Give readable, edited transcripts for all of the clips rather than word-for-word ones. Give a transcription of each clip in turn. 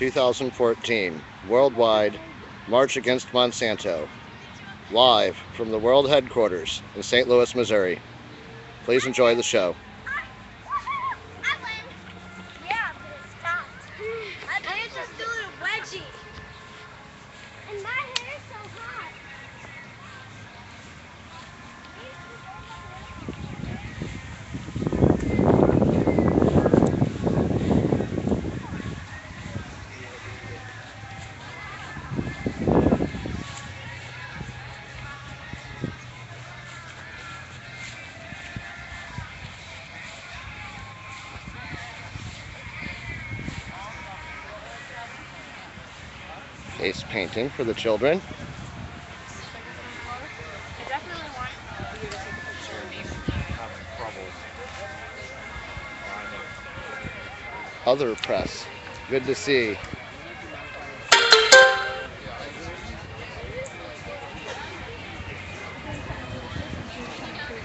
2014 Worldwide March Against Monsanto, live from the World Headquarters in St. Louis, Missouri. Please enjoy the show. Yeah, but it stopped. I just doing a wedgie. And my hair is so hot. Face painting for the children. I definitely want you to take a picture of me. Having trouble finding. Other press. Good to see. We're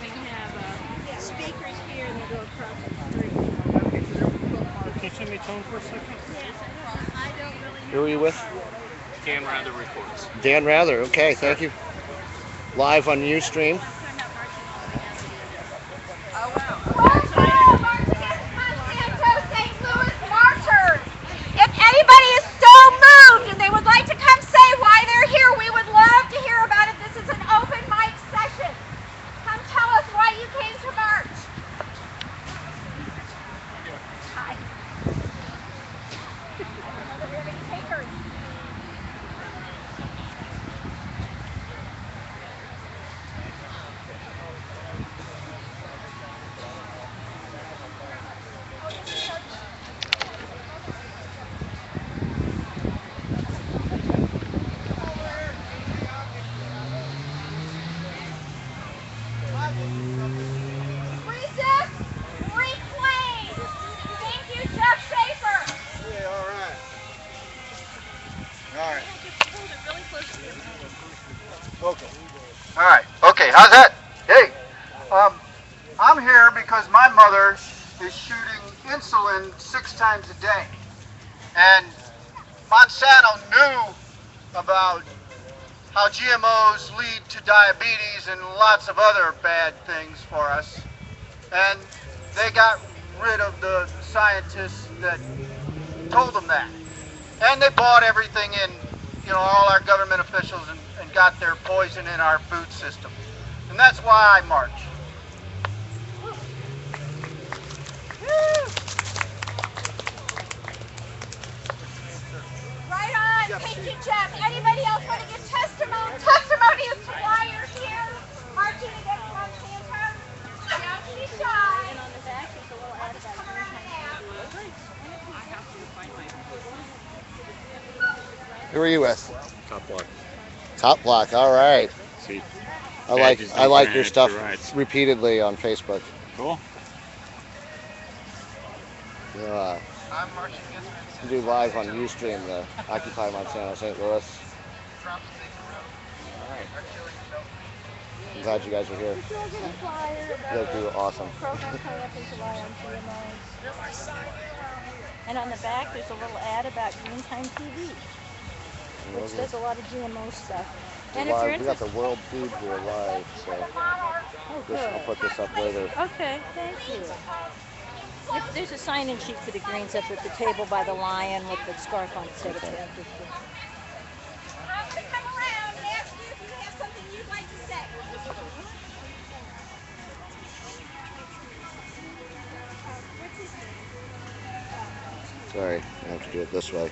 going to have speakers here and they go across the street. Can you send me tone for a second? I don't really know. Who are you with? Dan Rather records. Dan Rather. Okay, thank you. Live on Ustream. Welcome, March Against Monsanto St. Louis marchers. If anybody is so moved and they would like to come say why they're here, we would love to hear about it. This is an open mic session. Come tell us why you came to march. Hi. I don't know that we have any takers. Resist, reclaim. Thank you, Jeff Schaefer. Yeah, all right. All right. Hold it really close to your mouth. Okay. All right. Okay. How's that? Hey, I'm here because my mother is shooting insulin 6 times a day, and Monsanto knew about how GMOs lead to diabetes and lots of other bad things for us, and they got rid of the scientists that told them that, and they bought everything in, all our government officials and got their poison in our food system, and that's why I march. Right on. Thank you, Jeff. Anybody else want to give testimony? Testimony as to why you're here marching against Monsanto? Don't be shy. And on the back, there's a little ad about Come around and ask. Who are you with? Top block. Top Block. All right. See, I like your stuff repeatedly on Facebook. cool. I'm marching against You do live on Ustream, the Occupy Monsanto St. Louis. I'm glad you guys are here. Did you all get a flyer You about guys do awesome. the program coming up in July on GMOs? And on the back, there's a little ad about Green Time TV, which does a lot of GMO stuff. And if you're We got interested, the World Food here live, so oh, I'll good. put this up later. Okay, thank you. There's a sign-in sheet for the greens up at the table by the lion with the scarf on it. Said it's interesting. I'm going to come around and ask you if you have something you'd like to say. Sorry, I have to do it this way.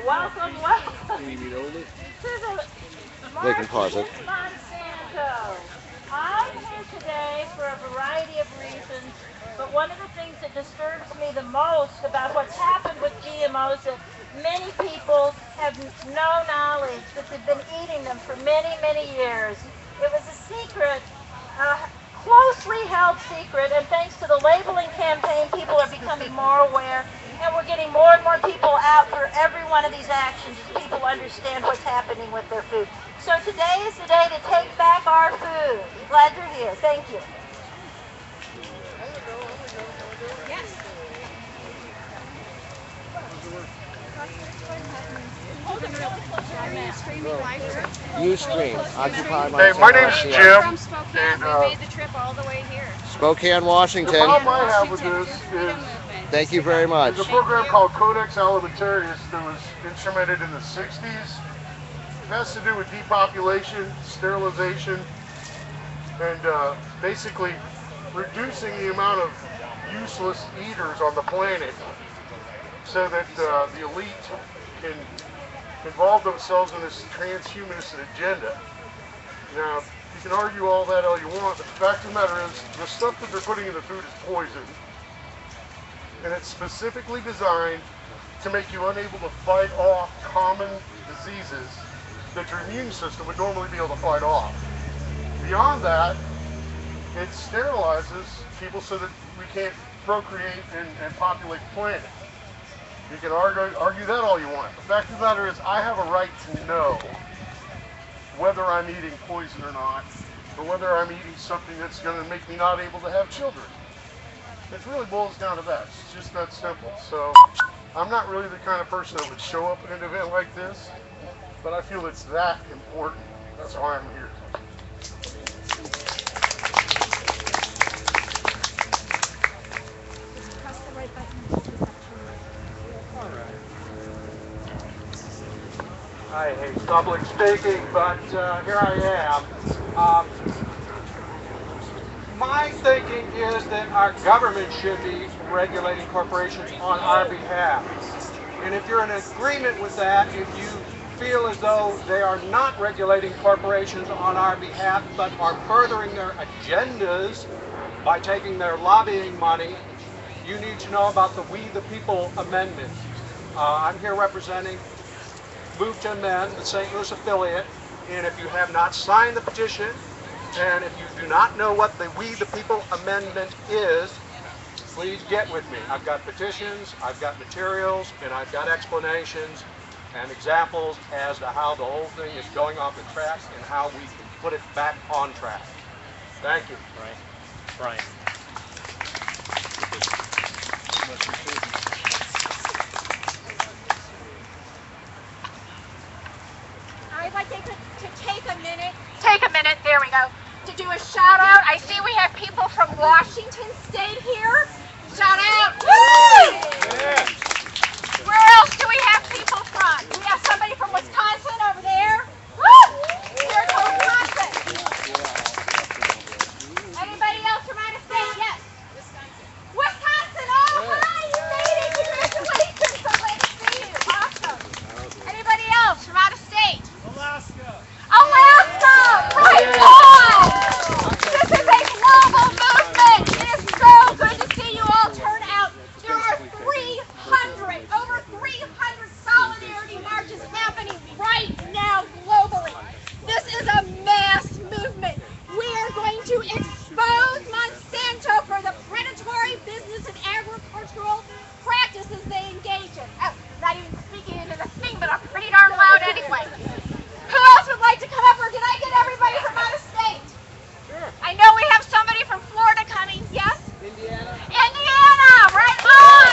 Welcome to the They can pause it. Monsanto. I'm here today for a variety of reasons, but one of the things that disturbs me the most about what's happened with GMOs is that many people have no knowledge that they've been eating them for many, many years. It was a secret, closely held secret, and thanks to the labeling campaign, people are becoming more aware, and we're getting more and more people out for every one of these actions as people understand what's happening with their food. So today is the day to take back our food. Glad you're here. Thank you. Ustream, Occupy Hey, my Monsanto. name's Jim, and Spokane, the Washington. problem I have with this is Thank you very much. there's a program called Codex Alimentarius that was instrumented in the 60s. It has to do with depopulation, sterilization, and basically reducing the amount of useless eaters on the planet so that the elite can involve themselves in this transhumanist agenda. Now, you can argue all that all you want, but the fact of the matter is the stuff that they're putting in the food is poison. And it's specifically designed to make you unable to fight off common diseases that your immune system would normally be able to fight off. Beyond that, it sterilizes people so that we can't procreate and populate the planet. You can argue that all you want. The fact of the matter is I have a right to know whether I'm eating poison or not, or whether I'm eating something that's going to make me not able to have children. It really boils down to that. It's just that simple. So I'm not really the kind of person that would show up at an event like this, but I feel it's that important. That's why I'm here. Press the right button. I hate public speaking, but here I am. My thinking is that our government should be regulating corporations on our behalf. And if you're in agreement with that, if you feel as though they are not regulating corporations on our behalf, but are furthering their agendas by taking their lobbying money, you need to know about the We the People Amendment. I'm here representing Move to Amend, the St. Louis affiliate, and if you have not signed the petition, and if you do not know what the We the People Amendment is, please get with me. I've got petitions, I've got materials, and I've got explanations and examples as to how the whole thing is going off the track and how we can put it back on track. Thank you. Brian. I'd like to take a minute, there we go, to do a shout out. I see we have people from Washington State here. Shout out. Woo! Yeah. Where else do we have people from? We have somebody from Wisconsin over there. Woo! There's Wisconsin. Anybody else from out of state? Yes. Wisconsin. Oh, hi, you made it. Congratulations. So glad to see you. Awesome. Anybody else from out of state? Alaska! Right on! This is a global movement! It is so good to see you all turn out. There are over 300 solidarity marches happening right now globally. This is a mass movement. We are going to expose Monsanto for the predatory business and agricultural practices they engage in. Oh, I'm not even speaking into the thing, but I'm pretty darn loud anyway. Who else would like to come up, or did I get everybody from out of state? Sure. I know we have somebody from Florida coming. Yes? Indiana. Indiana! Right on!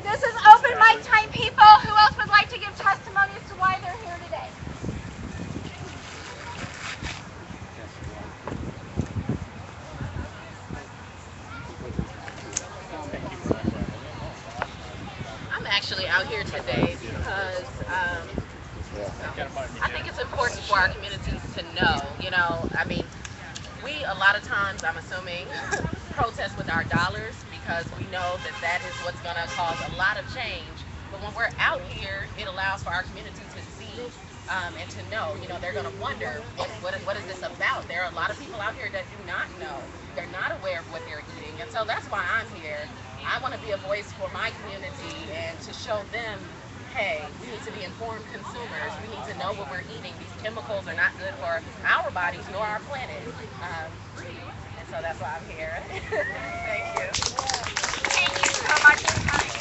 This is open mic time, people. Who else would like to give testimony as to why they're here today? I'm actually out here today because I think it's important for our communities to know, we a lot of times, I'm assuming, protest with our dollars because we know that that is what's going to cause a lot of change. But when we're out here, it allows for our community to see and to know, they're going to wonder, what is this about? There are a lot of people out here that do not know. They're not aware of what they're eating. And so that's why I'm here. I want to be a voice for my community and to show them, hey, we need to be informed consumers. We need to know what we're eating. These chemicals are not good for our bodies nor our planet. And so that's why I'm here. Thank you. Thank you so much for coming.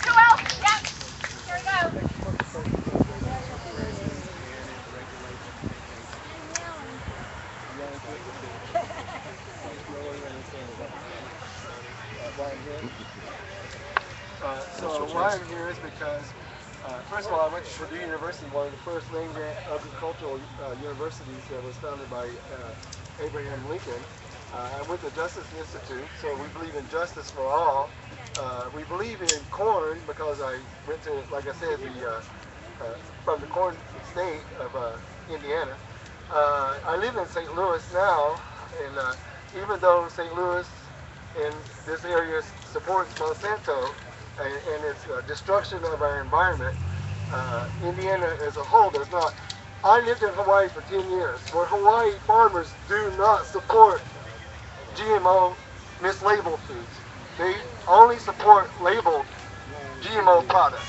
Who else? Yep. Here we go. First of all, I went to Purdue University, one of the first land-grant agricultural universities that was founded by Abraham Lincoln. I went to Justice Institute, so we believe in justice for all. We believe in corn because I went to, like I said, from the corn state of Indiana. I live in St. Louis now, and even though St. Louis and this area supports Monsanto and its destruction of our environment, Indiana as a whole does not. I lived in Hawaii for 10 years, where Hawaii farmers do not support GMO mislabeled foods. They only support labeled GMO products.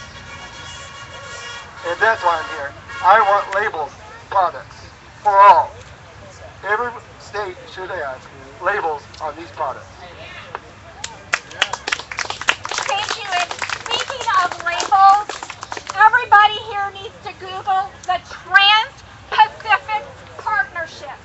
And that's why I'm here. I want labeled products for all. Every state should have labels on these products. Thank you. And speaking of labels, everybody here needs to Google the Trans-Pacific Partnership.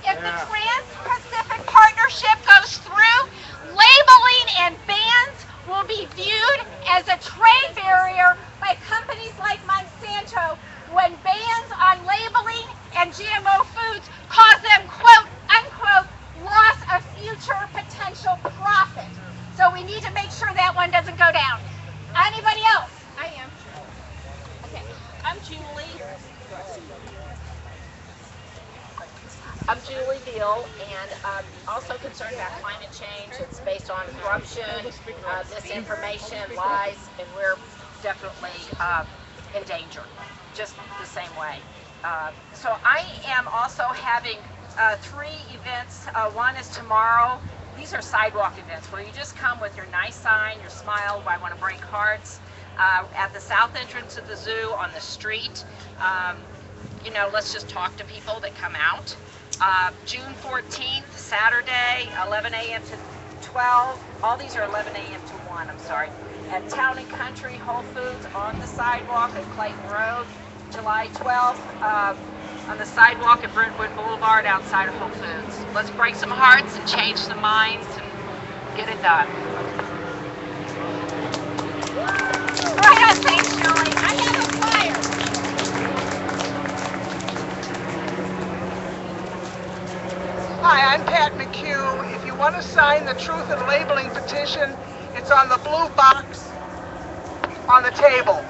If the Trans-Pacific Partnership goes through, labeling and bans will be viewed as a trade barrier by companies like Monsanto when bans on labeling and GMO foods cause them, quote, unquote, loss of future potential profit. So we need to make sure that one doesn't go down. Anybody else? I am. Okay, I'm Julie. I'm Julie Beal, and I'm also concerned about climate change. It's based on corruption, misinformation, lies, and we're definitely in danger, just the same way. So I am also having 3 events. One is tomorrow. These are sidewalk events where you just come with your nice sign, your smile, I want to break hearts, at the south entrance of the zoo on the street. You know, let's just talk to people that come out. June 14th, Saturday, 11 a.m. to 12. All these are 11 a.m. to 1, I'm sorry. At Town and Country Whole Foods on the sidewalk at Clayton Road. July 12th, on the sidewalk at Brentwood Boulevard outside of Whole Foods. Let's break some hearts and change some minds and get it done. Right on, thanks, Julie. I have a flyer. Hi, I'm Pat McHugh. If you want to sign the Truth in Labeling petition, it's on the blue box on the table.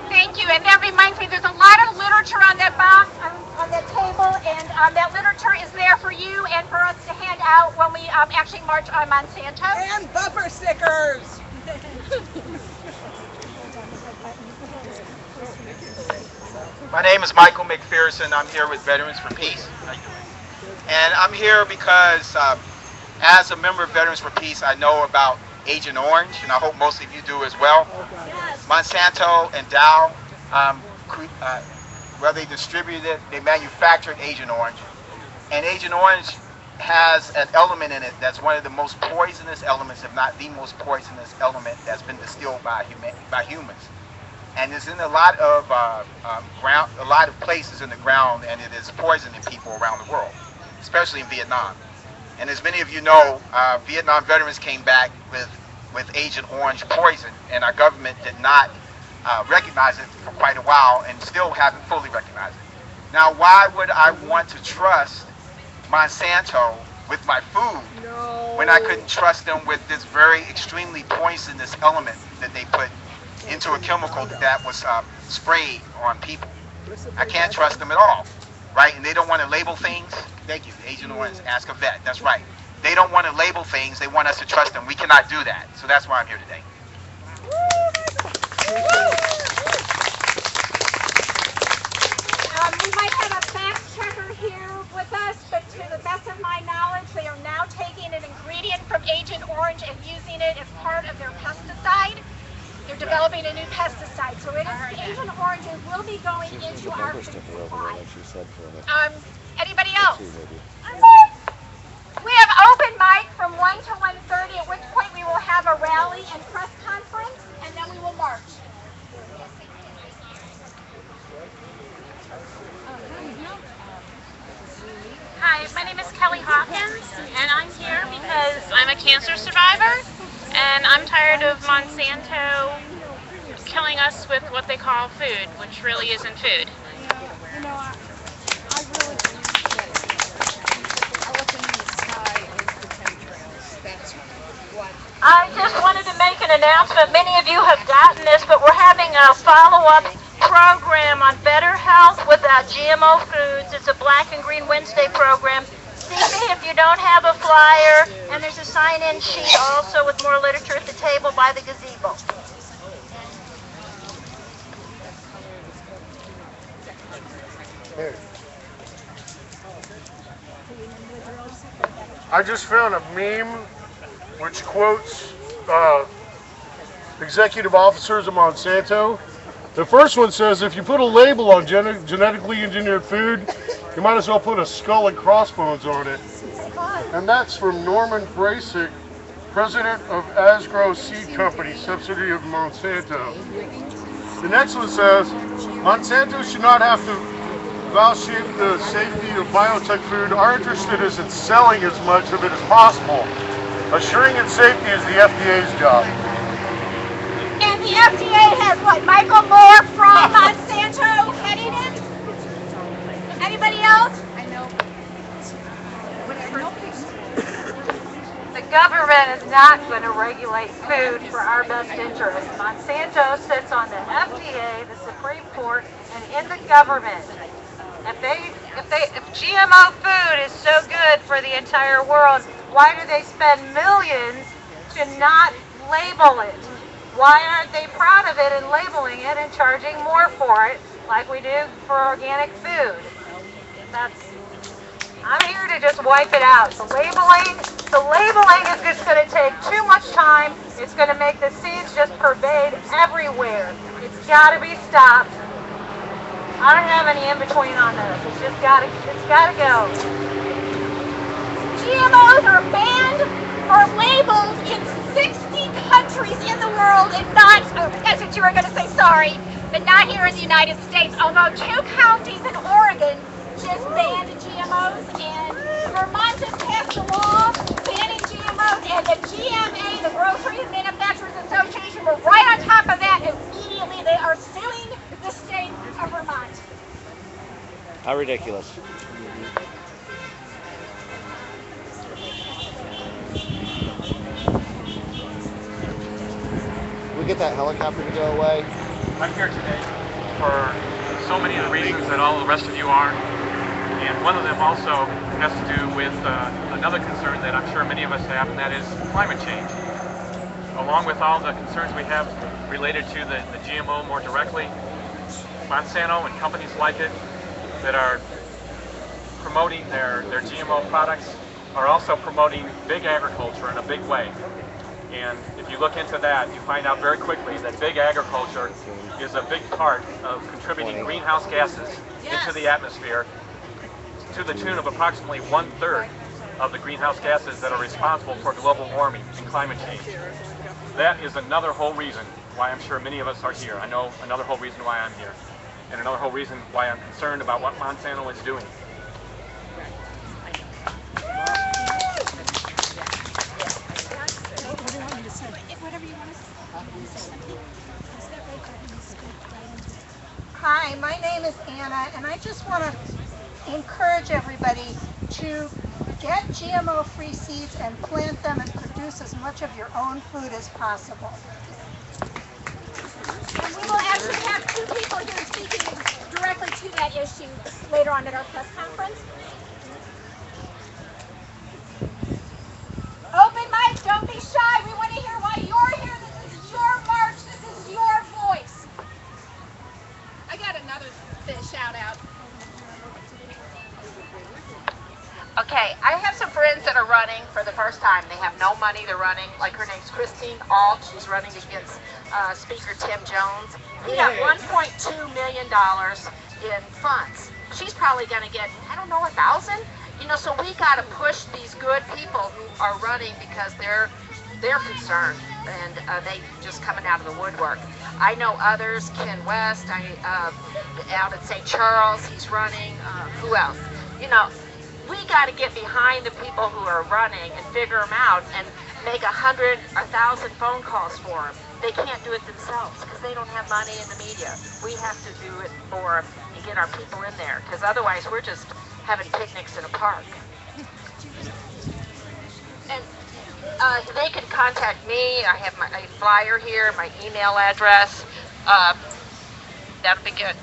Thank you, and that reminds me, there's a lot of literature on that box, on that table, and that literature is there for you and for us to hand out when we actually march on Monsanto. And bumper stickers! My name is Michael McPherson. I'm here with Veterans for Peace. And I'm here because as a member of Veterans for Peace, I know about Agent Orange, and I hope most of you do as well. Yes. Monsanto and Dow, where they distributed it, they manufactured Agent Orange. And Agent Orange has an element in it that's one of the most poisonous elements, if not the most poisonous element that's been distilled by humans. And it's in a lot of places in the ground, and it is poisoning people around the world, especially in Vietnam. And as many of you know, Vietnam veterans came back with Agent Orange poison, and our government did not recognize it for quite a while, and still haven't fully recognized it. Now, why would I want to trust Monsanto with my food when I couldn't trust them with this very extremely poisonous element that they put into a chemical that was sprayed on people? I can't trust them at all, right? And they don't want to label things. Thank you, Agent Orange, ask a vet. That's right. They don't want to label things. They want us to trust them. We cannot do that. So that's why I'm here today. We might have a fact checker here with us, but to the best of my knowledge, they are now taking an ingredient from Agent Orange and using it as part of their pesticide. They're developing a new pesticide, so it is Agent Orange will be going into our food supply. Anybody else? We have open mic from 1 to 1:30, at which point we will have a rally and press conference, and then we will march. Hi, my name is Kelly Hawkins, and I'm here because I'm a cancer survivor, and I'm tired of Monsanto killing us with what they call food, which really isn't food. You know, I really believe that elephant in the sky is the chemtrails. That's what. I just wanted to make an announcement. Many of you have gotten this, but we're having a follow-up program on better health without GMO foods. It's a Black and Green Wednesday program. See me if you don't have a flyer, and there's a sign-in sheet also with more literature at the table by the gazebo. I just found a meme which quotes executive officers of Monsanto. The first one says, if you put a label on genetically engineered food, you might as well put a skull and crossbones on it. And that's from Norman Brasic, president of Asgrow Seed Company, subsidiary of Monsanto. The next one says, Monsanto should not have to vouchsafe the safety of biotech food. Our interest is in selling as much of it as possible. Assuring its safety is the FDA's job. And the FDA has what, Michael Moore from Monsanto heading it? Anybody else? I know. The government is not going to regulate food for our best interest. Monsanto sits on the FDA, the Supreme Court, and in the government. If GMO food is so good for the entire world, why do they spend millions to not label it? Why aren't they proud of it and labeling it and charging more for it like we do for organic food? I'm here to just wipe it out. The labeling is just going to take too much time. It's going to make the seeds just pervade everywhere. It's got to be stopped. I don't have any in between on this. It's got to go. GMOs are banned or labeled in 60 countries in the world, and not, that's what you were going to say, sorry, but not here in the United States, although 2 counties in Oregon just banned GMOs, and Vermont just passed a law banning GMOs, and the GMA, the Grocery Manufacturers Association, were right on top of that immediately. They are suing the state of Vermont. How ridiculous. We get that helicopter to go away. I'm here today for so many of the reasons that all the rest of you are, and one of them also has to do with another concern that I'm sure many of us have, and that is climate change. Along with all the concerns we have related to the GMO more directly, Monsanto and companies like it that are promoting their GMO products are also promoting big agriculture in a big way. And if you look into that, you find out very quickly that big agriculture is a big part of contributing greenhouse gases into the atmosphere to the tune of approximately 1/3 of the greenhouse gases that are responsible for global warming and climate change. That is another whole reason why I'm sure many of us are here. I know another whole reason why I'm here, and another whole reason why I'm concerned about what Monsanto is doing. Hi, my name is Anna, and I just want to encourage everybody to get GMO-free seeds and plant them and produce as much of your own food as possible. And we will actually have 2 people here speaking directly to that issue later on at our press conference. Open mic, don't be shy. We want to hear why you're here. This is your march. This is your voice. I got another shout out. Okay, I have some friends that are running for the first time. They have no money. They're running, like her name's Christine Alt. She's running against Speaker Tim Jones. He got $1.2 million in funds. She's probably going to get, I don't know, 1,000? You know, so we got to push these good people who are running because they're concerned, and they just coming out of the woodwork. I know others, Ken West, out at St. Charles, he's running. Who else? You know, we got to get behind the people who are running and figure them out and make 100 or 1,000 phone calls for them they can't do it themselves because they don't have money in the media. We have to do it for them and get our people in there, because otherwise we're just having picnics in a park. And they can contact me. I have my flyer here, my email address. That'll be good.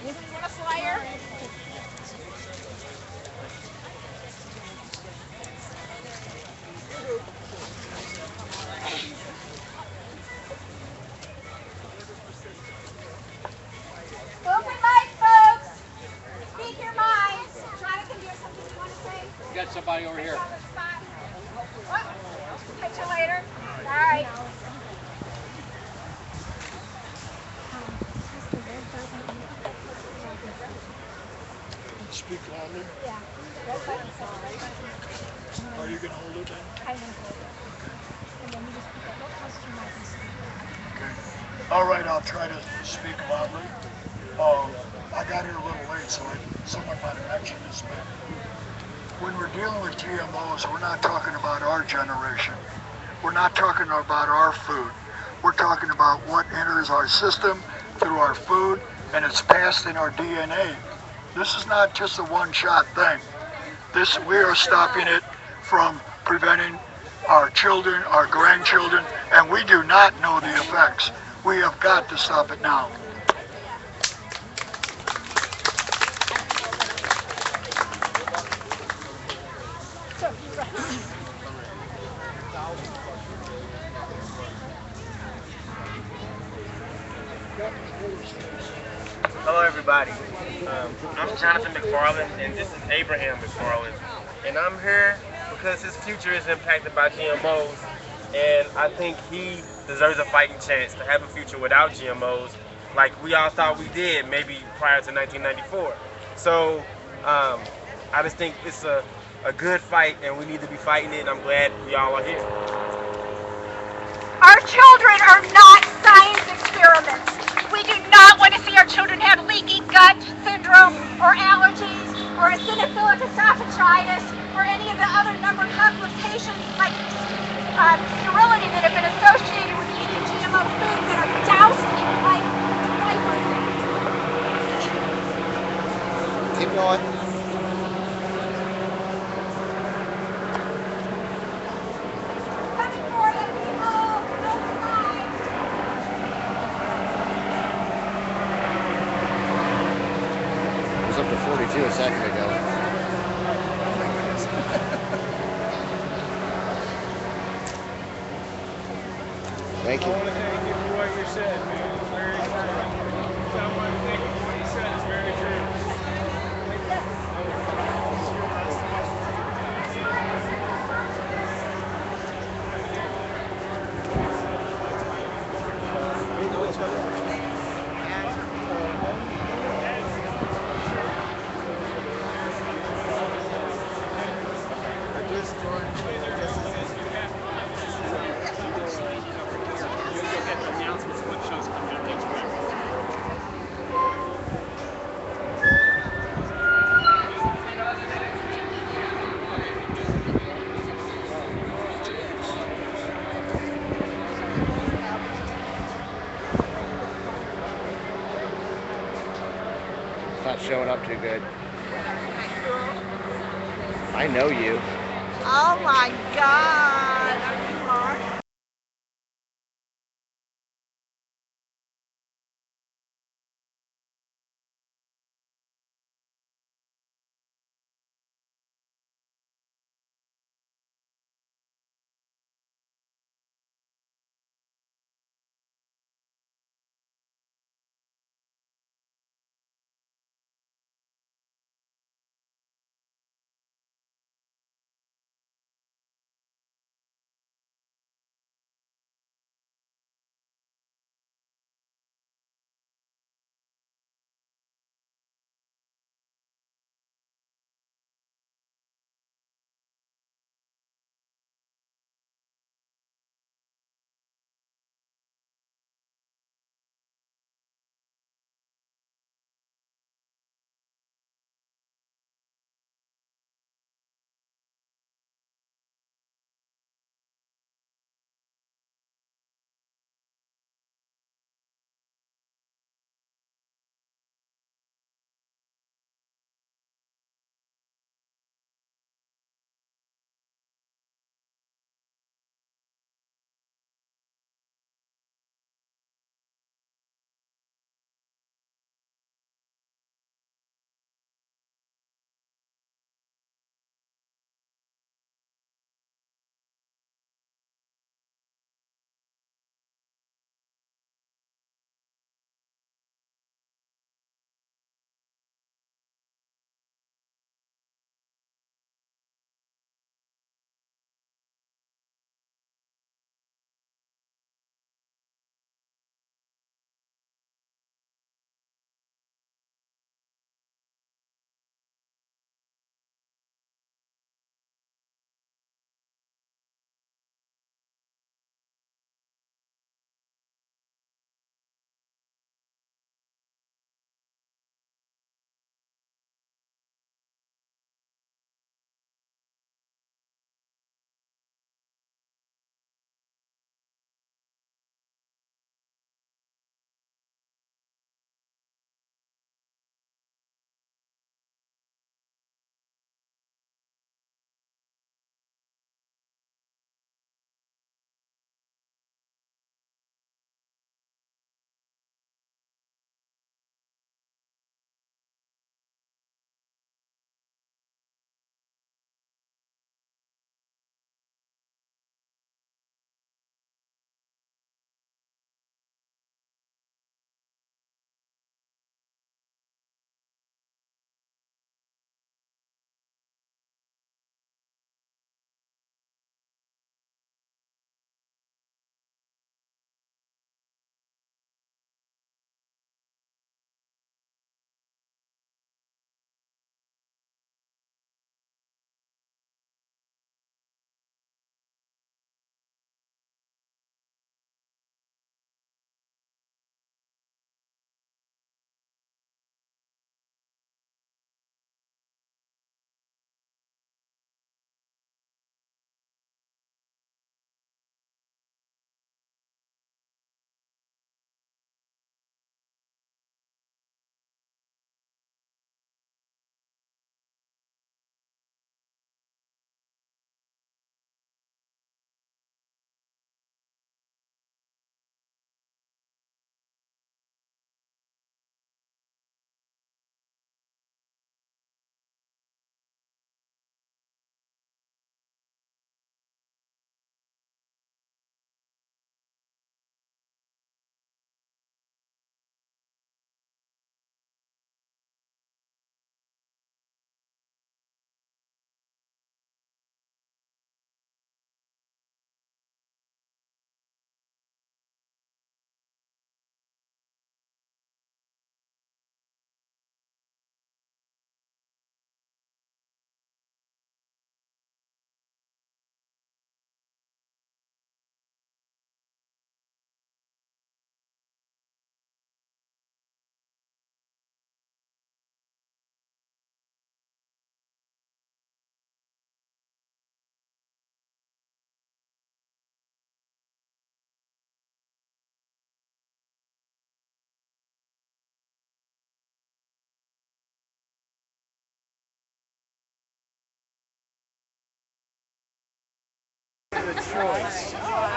Anybody want a flyer? Open mic, folks. Speak your minds. Jonathan, do you have something you want to say? We got somebody over here. What? Catch you later. All right. Speak loudly. Yeah. Are you going to hold it then? I will hold it. And then you just put that little close to your mouth and speak. Okay. All right, I'll try to speak loudly. I got here a little late, so someone might have mentioned this, but when we're dealing with GMOs, we're not talking about our generation. We're not talking about our food. We're talking about what enters our system through our food, and it's passed in our DNA. This is not just a one-shot thing. We are stopping it from preventing our children, our grandchildren, and we do not know the effects. We have got to stop it now. Hello everybody, I'm Jonathan McFarland and this is Abraham McFarland, and I'm here because his future is impacted by GMOs, and I think he deserves a fighting chance to have a future without GMOs like we all thought we did maybe prior to 1994. So I just think it's a good fight and we need to be fighting it, and I'm glad we all are here. Our children are not science experiments. We do not want to see our children have leaky gut syndrome or allergies or eosinophilic esophagitis or any of the other number of complications like sterility that have been associated with eating GMO foods that are doused in like diapers. Keep going. Coming for you, people. Open line. It was up to 42 a second ago. Thank you. I want to thank you for what you said, man. It's very true. I want to thank you for what you said. It's very true. It's not showing up too good. I know you. Oh my God. Are you Mark?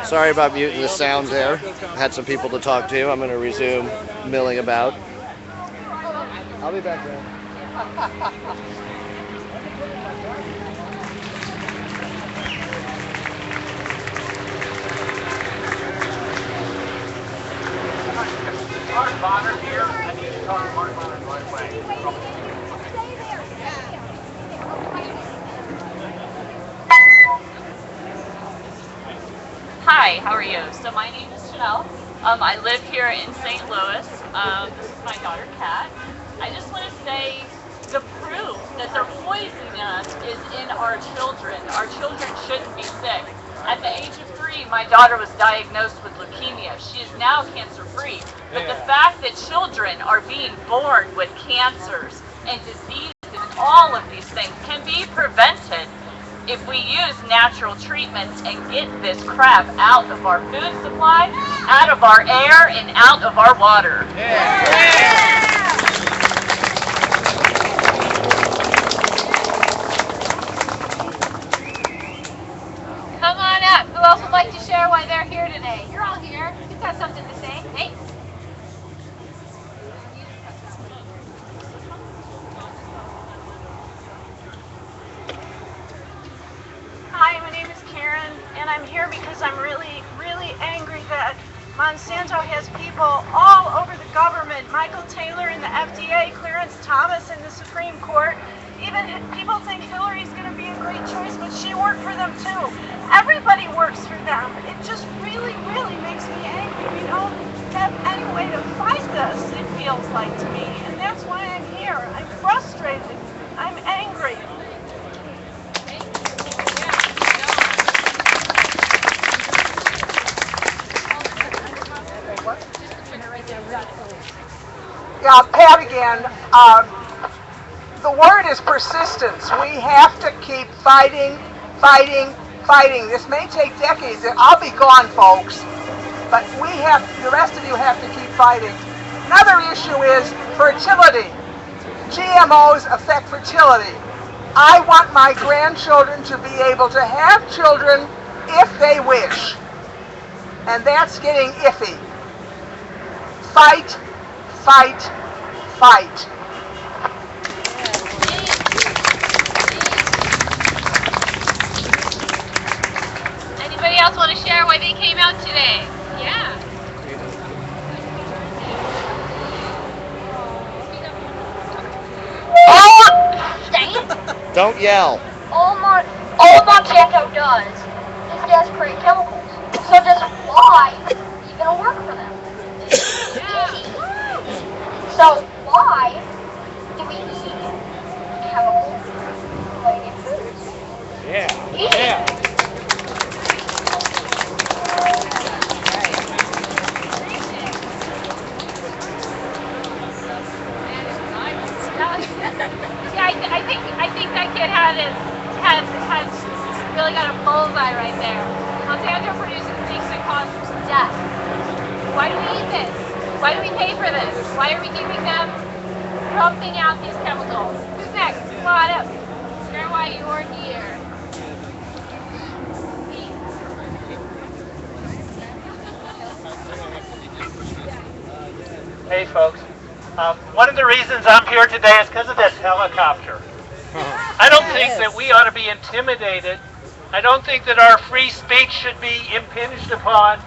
Sorry about muting the sound there. Had some people to talk to. I'm going to resume milling about. I'll be back then. Mark Bonner here. I need to talk to Mark Bonner right away. Hi, how are you? So my name is Chanel. I live here in St. Louis. This is my daughter, Kat. I just want to say the proof that they're poisoning us is in our children. Our children shouldn't be sick. At the age of 3, my daughter was diagnosed with leukemia. She is now cancer-free. But the fact that children are being born with cancers and diseases and all of these things can be prevented if we use natural treatments and get this crap out of our food supply, out of our air, and out of our water. Come on up. Who else would like to share why they're here today? You're all here. You've got something to say. Hey. Hi, my name is Karen, and I'm here because I'm really angry that Monsanto has people all over the government. Michael Taylor in the FDA, Clarence Thomas in the Supreme Court. Even people think Hillary's going to be a great choice, but she worked for them too. Everybody works for them. It just really makes me angry. We don't have any way to fight this, it feels like to me. And that's why I'm here. I'm frustrated. I'm angry. Yeah, Pat again. The word is persistence. We have to keep fighting. This may take decades. I'll be gone, folks. But the rest of you have to keep fighting. Another issue is fertility. GMOs affect fertility. I want my grandchildren to be able to have children if they wish. And that's getting iffy. Fight. Anybody else want to share why they came out today? Yeah. Don't yell. All Monsanto does is desperate chemicals. So does why even work for them? Easy. So why do we eat chemical related foods? Yeah. I think that kid has really got a bullseye right there. Monsanto produces things that cause death. Why do we eat this? Why do we pay for this? Why are we giving them, pumping out these chemicals? Who's next? Come on up. Share why you're here. Hey folks, one of the reasons I'm here today is because of this helicopter. I don't think that we ought to be intimidated. I don't think that our free speech should be impinged upon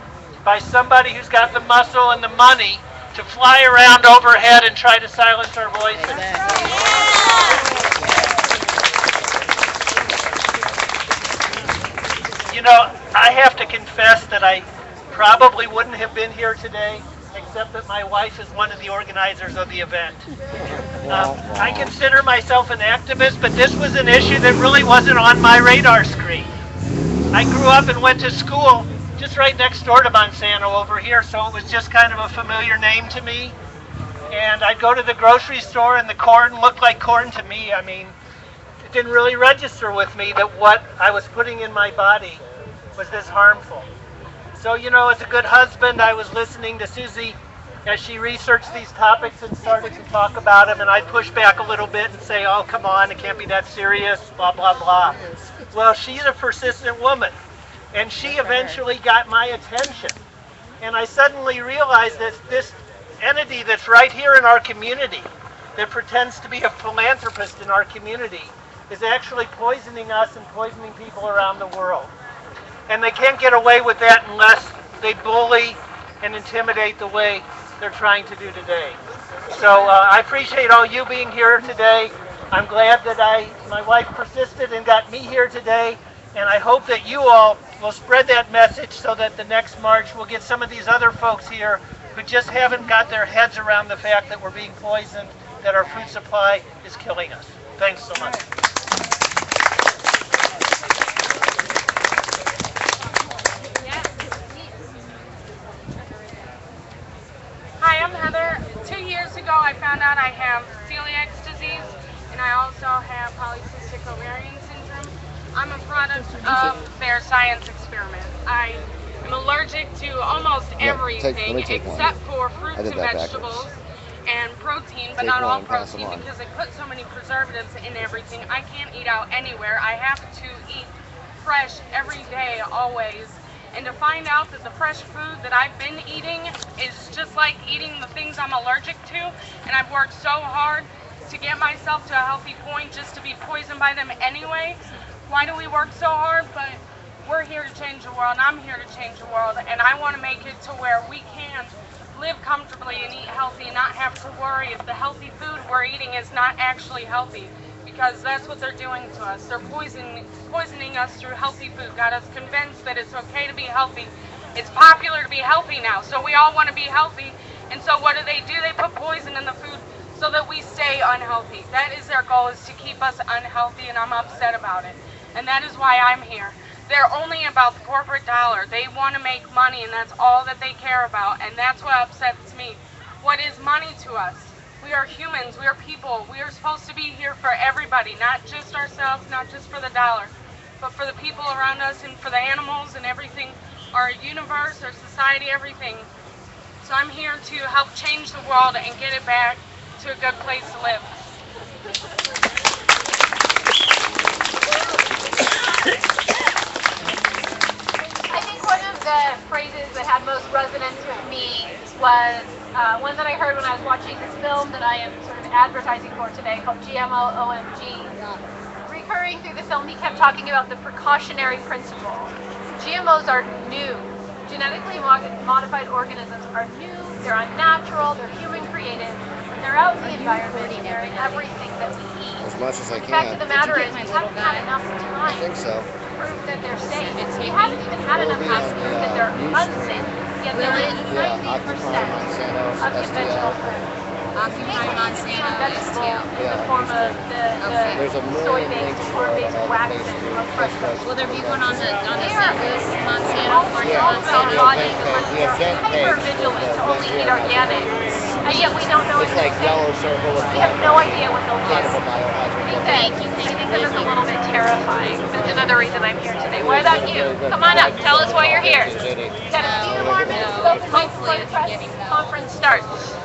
by somebody who's got the muscle and the money to fly around overhead and try to silence our voices. You know, I have to confess that I probably wouldn't have been here today, except that my wife is one of the organizers of the event. I consider myself an activist, but this was an issue that really wasn't on my radar screen. I grew up and went to school just right next door to Monsanto over here, so it was just kind of a familiar name to me. And I'd go to the grocery store and the corn looked like corn to me. I mean, it didn't really register with me that what I was putting in my body was this harmful. So, you know, as a good husband, I was listening to Susie as she researched these topics and started to talk about them, and I'd push back a little bit and say, oh, come on, it can't be that serious, blah, blah, blah. Well, she's a persistent woman. And she eventually got my attention. And I suddenly realized that this entity that's right here in our community, that pretends to be a philanthropist in our community, is actually poisoning us and poisoning people around the world. And they can't get away with that unless they bully and intimidate the way they're trying to do today. So I appreciate all you being here today. I'm glad that my wife persisted and got me here today, and I hope that you all will spread that message so that the next march will get some of these other folks here who just haven't got their heads around the fact that we're being poisoned, that our food supply is killing us. Thanks so much. Hi, I'm Heather. 2 years ago, I found out I have celiac disease, and I also have polycystic ovarian syndrome. I'm a product of their science experiment. I am allergic to almost everything except for fruits and vegetables and protein, but not all protein because they put so many preservatives in everything. I can't eat out anywhere. I have to eat fresh every day, always. And to find out that the fresh food that I've been eating is just like eating the things I'm allergic to, and I've worked so hard to get myself to a healthy point just to be poisoned by them anyway. Why do we work so hard? But we're here to change the world, and I'm here to change the world, and I want to make it to where we can live comfortably and eat healthy and not have to worry if the healthy food we're eating is not actually healthy, because that's what they're doing to us. They're poisoning us through healthy food, got us convinced that it's okay to be healthy. It's popular to be healthy now, so we all want to be healthy, and so what do? They put poison in the food so that we stay unhealthy. That is their goal, is to keep us unhealthy, and I'm upset about it. And that is why I'm here. They're only about the corporate dollar. They want to make money, and that's all that they care about, and that's what upsets me. What is money to us? We are humans, we are people. We are supposed to be here for everybody, not just ourselves, not just for the dollar, but for the people around us and for the animals and everything, our universe, our society, everything. So I'm here to help change the world and get it back to a good place to live. I think one of the phrases that had most resonance with me was one that I heard when I was watching this film that I am sort of advertising for today called GMO OMG. Recurring through the film, he kept talking about the precautionary principle. GMOs are new. Genetically modified organisms are new, they're unnatural, they're human created, and they're out in the environment and they're in everything that we eat. As much as I can. The fact of the matter is, we haven't had enough time I think so. to prove that they're safe. We haven't even had enough time to prove that they're unsafe. Yet they're in 90% of conventional food. Occupy Monsanto is too. In the form of the soy-based, corn-based waxes of fresh vegetables. Will there be one on the St. Louis Monsanto farm? Hyper vigilant to only eat organic, and yet we don't know. It's like yellow circle. We have no idea what they'll do. I Thank you. think that is a little bit terrifying. That's another reason I'm here today. What about you? Come on up. Tell us why you're here. We've got a few more minutes to go before the press conference starts.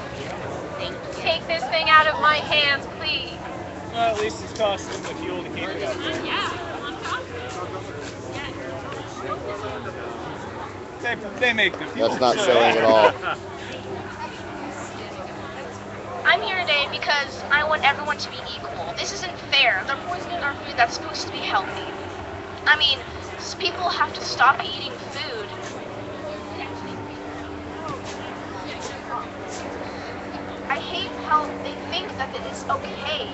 Take this thing out of my hands, please. Well, at least it's costing the fuel to keep it up there. They make the fuel. That's not showing at all. I'm here today because I want everyone to be equal. This isn't fair. They're poisoning our food that's supposed to be healthy. I mean, people have to stop eating food. I hate how they think that it is okay.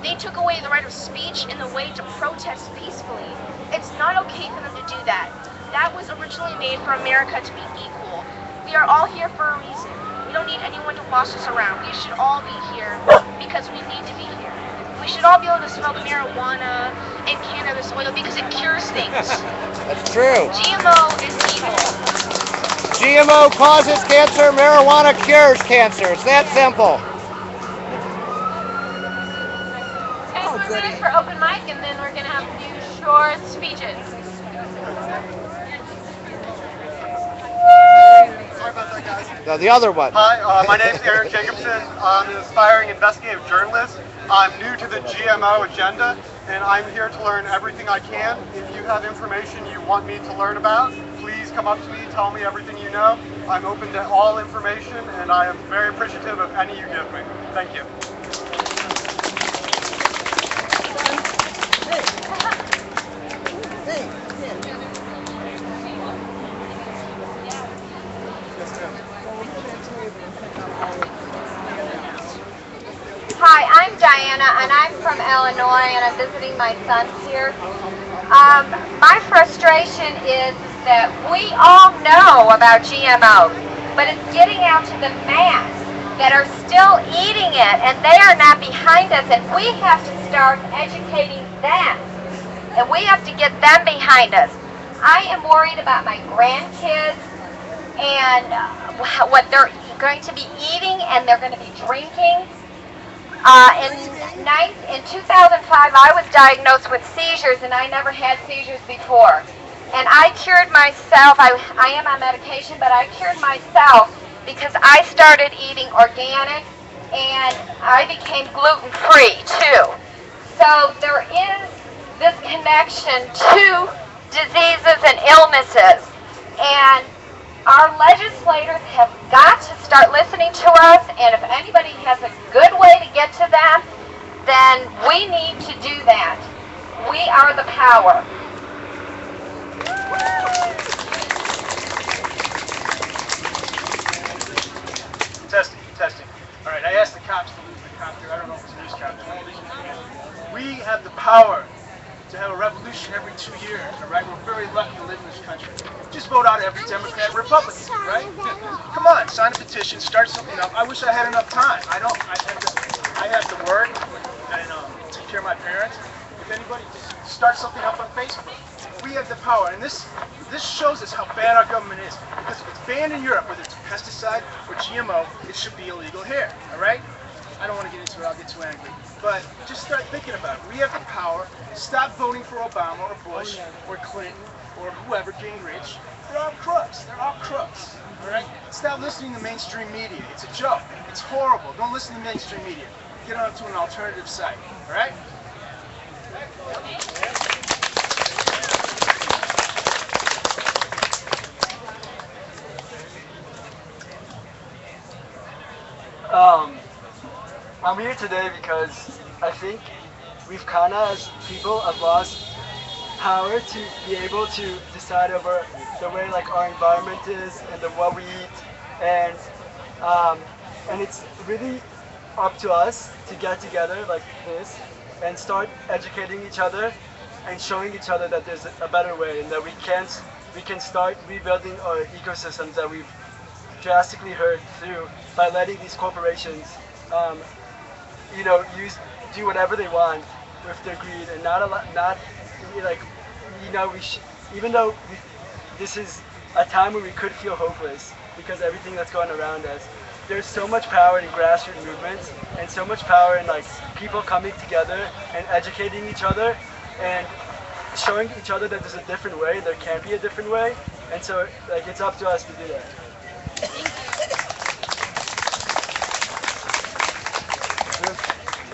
They took away the right of speech and the way to protest peacefully. It's not okay for them to do that. That was originally made for America to be equal. We are all here for a reason. We don't need anyone to boss us around. We should all be here because we need to be here. We should all be able to smell the marijuana and cannabis oil because it cures things. That's true. GMO is evil. GMO causes cancer, marijuana cures cancer. It's that simple. 10 more minutes for open mic, and then we're going to have a few short speeches. Sorry about that, guys. No, the other one. Hi, my name is Aaron Jacobson. I'm an aspiring investigative journalist. I'm new to the GMO agenda, and I'm here to learn everything I can. If you have information you want me to learn about, please come up to me, tell me everything you know. I'm open to all information, and I am very appreciative of any you give me. Thank you. Hi, I'm Diana, and I'm from Illinois, and I'm visiting my sons here. My frustration is that we all know about GMOs, but it's getting out to the mass that are still eating it, and they are not behind us, and we have to start educating them, and we have to get them behind us. I am worried about my grandkids and what they're going to be eating and they're going to be drinking. In 2005, I was diagnosed with seizures, and I never had seizures before. And I cured myself. I am on medication, but I cured myself because I started eating organic, and I became gluten-free too. So there is this connection to diseases and illnesses, and our legislators have got to start listening to us, and if anybody has a good way to get to them, then we need to do that. We are the power. Testing, testing. All right, I asked the cops to leave the copter. I don't know if it's a news copter. We have the power to have a revolution every 2 years, all right? We're very lucky to live in this country. Just vote out every Democrat, Republican, right? Come on, sign a petition, start something up. I wish I had enough time. I don't. I have to work and take care of my parents. If anybody, just start something up on Facebook. We have the power, and this shows us how bad our government is. Because if it's banned in Europe, whether it's a pesticide or GMO, it should be illegal here, all right? I don't want to get into it, I'll get too angry. But just start thinking about it. We have the power. Stop voting for Obama or Bush or Clinton or whoever, Gingrich. They're all crooks. They're all crooks. All right? Stop listening to mainstream media. It's a joke. It's horrible. Don't listen to mainstream media. Get on to an alternative site. All right? I'm here today because I think we've kind of, as people, have lost power to be able to decide over the way like our environment is and what we eat, and it's really up to us to get together like this and start educating each other and showing each other that there's a better way and that we can start rebuilding our ecosystems that we've drastically hurt through by letting these corporations do whatever they want with their greed and even though this is a time where we could feel hopeless because everything that's going around us, there's so much power in grassroots movements and so much power in like people coming together and educating each other and showing each other that there's a different way and there can be a different way, and so like it's up to us to do that.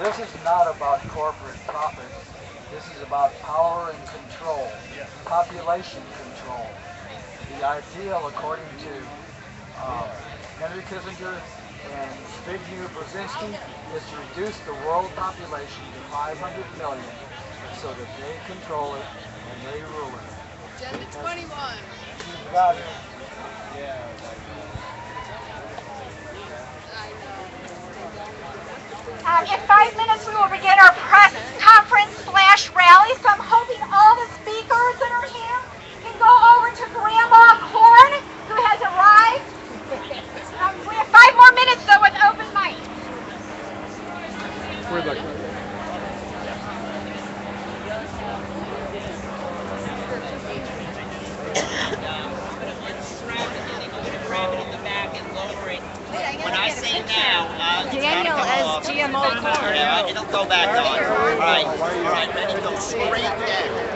This is not about corporate profits. This is about power and control, population control. The ideal, according to Henry Kissinger and Zbigniew Brzezinski, is to reduce the world population to 500 million so that they control it and they rule it. Agenda 21. You got it. Yeah. In 5 minutes, we will begin our press conference/rally. So I'm hoping all the speakers that are here can go over to Grandma Corn, who has arrived. We have 5 more minutes, though, with open mic. Where'd that go? When I say now, Daniel as GMO corn. It'll go back on. All right, ready to go straight down.